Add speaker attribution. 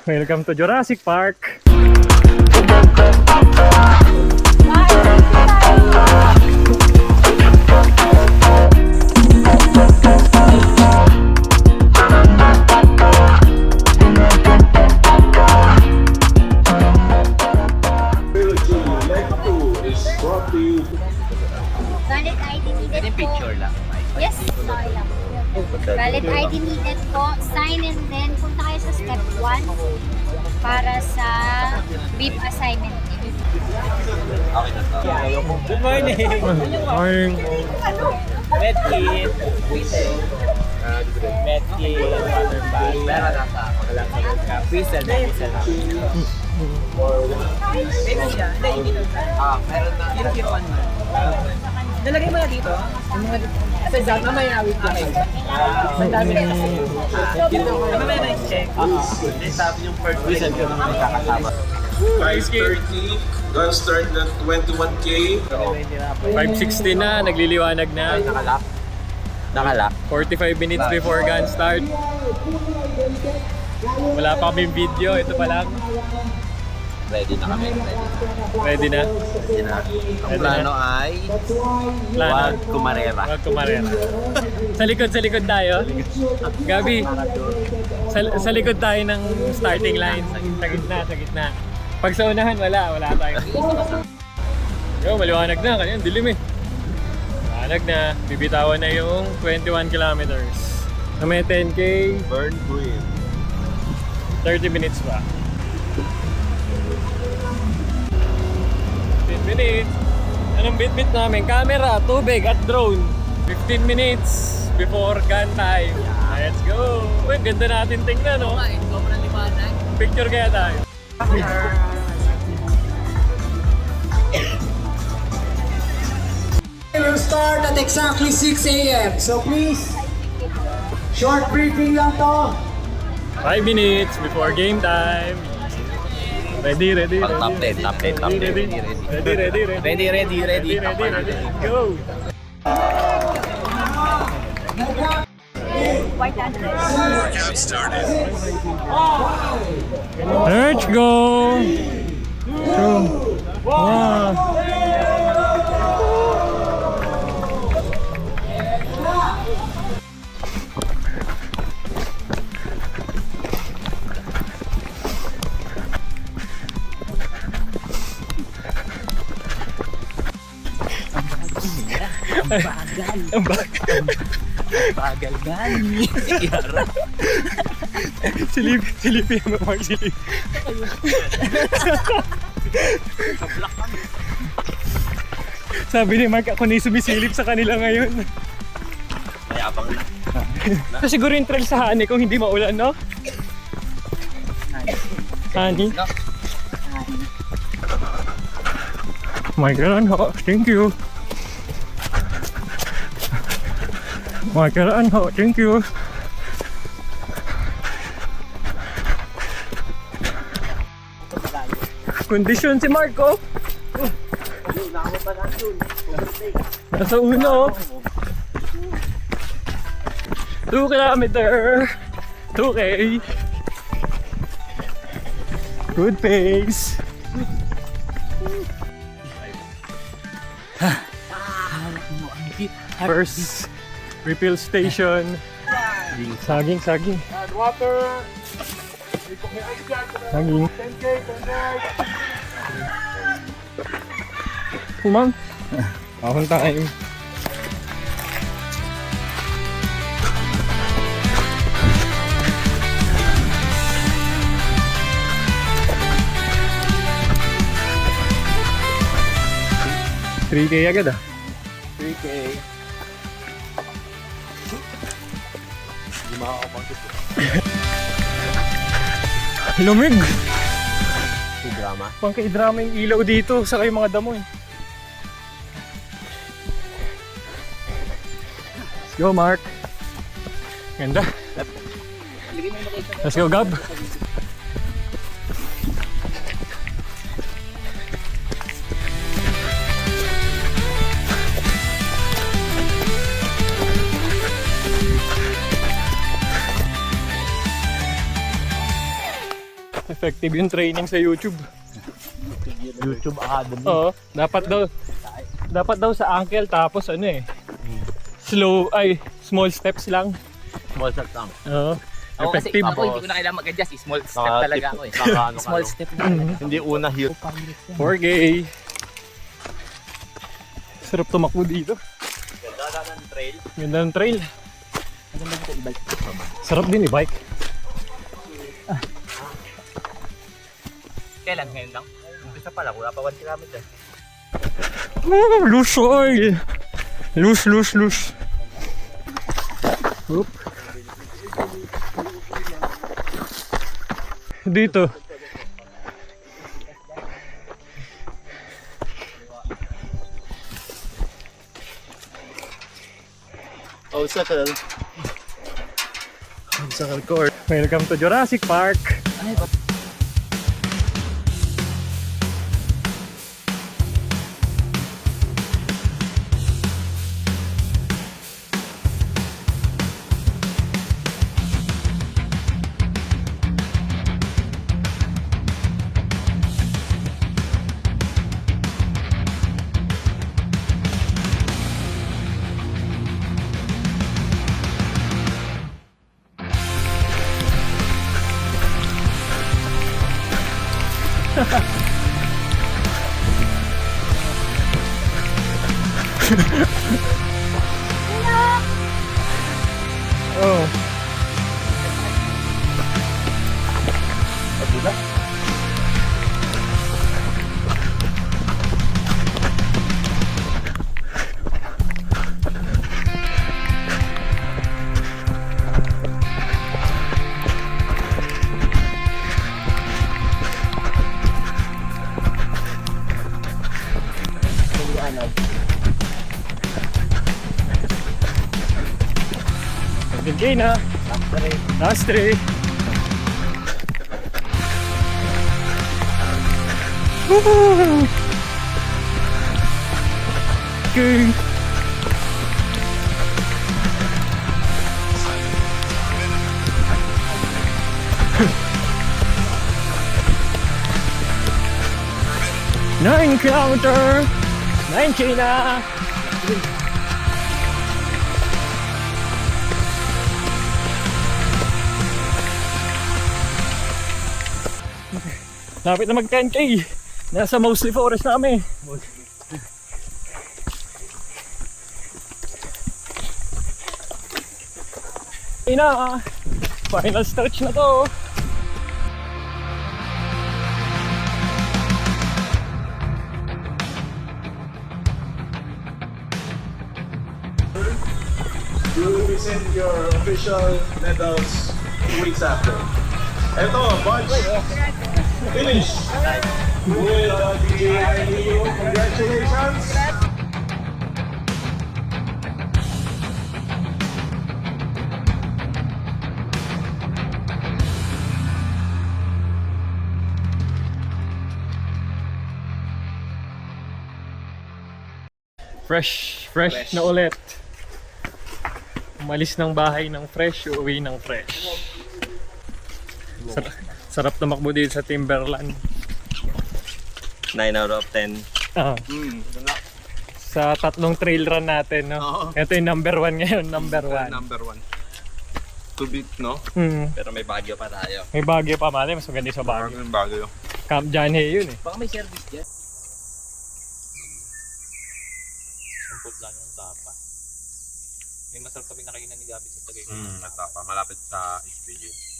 Speaker 1: Welcome to Jurassic Park.
Speaker 2: Valid ID needed po.
Speaker 3: Picture lang.
Speaker 2: Yes, sorry lang. Valid ID needed po. Sign and then punta kayo sa step 1 para sa VIP assignment.
Speaker 3: Okay na to.
Speaker 1: Good morning. Morning.
Speaker 3: Medkit. Medkit. Water bag. Pero nasa wala ka. Whistle na. Whistle na. Maybe siya. Hindi na. Meron na. Yung mo. Nalagay mo na dito? Sa Zan, mamaya wait lang. Ang dami na kasi. Mamaya na i-check. Hindi sabi yung first whistle ko naman nakakasama.
Speaker 4: 5:30, gonna start at 21K.
Speaker 1: 5:60 na, nagliliwanag na.
Speaker 3: Nakalak. Nakalak.
Speaker 1: 45 minutes before gun start. Wala pa kaming video, ito pa lang.
Speaker 3: Ready na kami.
Speaker 1: Ready na?
Speaker 3: Ready na. Ang
Speaker 1: Ready
Speaker 3: plano
Speaker 1: na?
Speaker 3: ay
Speaker 1: Plano?
Speaker 3: huwag kumarera.
Speaker 1: Huwag kumarera. Sa likod tayo. Gabi, sa likod tayo ng starting line. Sa gitna. Pag sa unahan, wala tayo. Yo, maliwanag na, kanyan, dilim eh. Maliwanag na, bibitawan na yung 21 kilometers. Na may 10K,
Speaker 4: Burn green.
Speaker 1: 30 minutes pa. 15 minutes. Anong bit-bit namin? Camera, tubig at drone. 15 minutes before gun time. Let's go! Uy, ganda natin tingnan, no?
Speaker 3: Sobrang liwanag.
Speaker 1: Picture kaya tayo.
Speaker 5: We'll start at exactly 6 a.m. So please, short briefing lang to.
Speaker 1: 5 minutes before game time. Ready.
Speaker 3: Top 10.
Speaker 1: Ready. Go! Let's go! 2, 1. Ang
Speaker 3: Bagal gani. Yara.
Speaker 1: Silipin mo, Mark, silip. Sabi ni Mark, ako na yung sumisilip sa kanila ngayon.
Speaker 3: Mayabang na.
Speaker 1: So, siguro yung trail sa Hani kung hindi maulan, no? Hani? My God, thank you. My God, thank you. Kondisyon si Marco. Nasa uno. 2 kilometer. 2K. Good pace. First refill station. Saging. Saging. Kumang. Ahon time. $3K agad ah.
Speaker 3: 3K. Hindi makakapagod.
Speaker 1: Lumig!
Speaker 3: Si drama.
Speaker 1: Pang kay-drama yung ilaw dito sa yung mga damo eh. Let's go, Mark. Ganda. Let's go, Gab. Effective yung training sa YouTube.
Speaker 6: YouTube Academy.
Speaker 1: Oo, dapat daw sa ankle tapos ano eh. Small steps lang.
Speaker 6: Small step lang.
Speaker 1: Oo.
Speaker 3: Ako kasi,
Speaker 1: Effective.
Speaker 3: ako hindi ko na kailangan mag-adjust. Small step talaga ako eh. Small step na.
Speaker 6: Hindi una hero.
Speaker 1: 4K. Sarap tumakbo dito.
Speaker 6: Ganda ng trail.
Speaker 1: Ganda ng trail. Sarap din i-bike.
Speaker 3: Kailan? Ngayon lang?
Speaker 6: Umpisa pa lang, wala pa 1 kilometer.
Speaker 1: Oh, loose oil. Loose. Oop. Dito.
Speaker 6: Obstacle. Obstacle course.
Speaker 1: Welcome to Jurassic Park. Oh. Argentina. Last three. Woohoo! King. Nine kilometer. 19 na. Lapit na mag 10K. Nasa Mosley Forest na kami. Ina, final stretch na to.
Speaker 4: You will receive your official medals 2 weeks after. Eto, bunch. Finish. With DJI Neo. Congratulations.
Speaker 1: Fresh na ulit. Umalis ng bahay ng fresh, uuwi ng fresh. Sarap tumakbo dito sa Timberland.
Speaker 6: 9 out of 10.
Speaker 1: Ah. Sa tatlong trail run natin, no?
Speaker 6: Oo.
Speaker 1: Ito yung number 1 ngayon, number 1.
Speaker 6: Number 1. To beat, no? Pero may Baguio pa tayo.
Speaker 1: May Baguio pa, mali. Mas maganda yung sa Baguio.
Speaker 6: Yung Baguio.
Speaker 1: Camp Janhe yun eh.
Speaker 3: Baka may service dyan.
Speaker 6: Sampot lang yung tapa. May masarap kami nakainan ni Gabi sa Tagay. Nagtapa. Malapit sa HPG.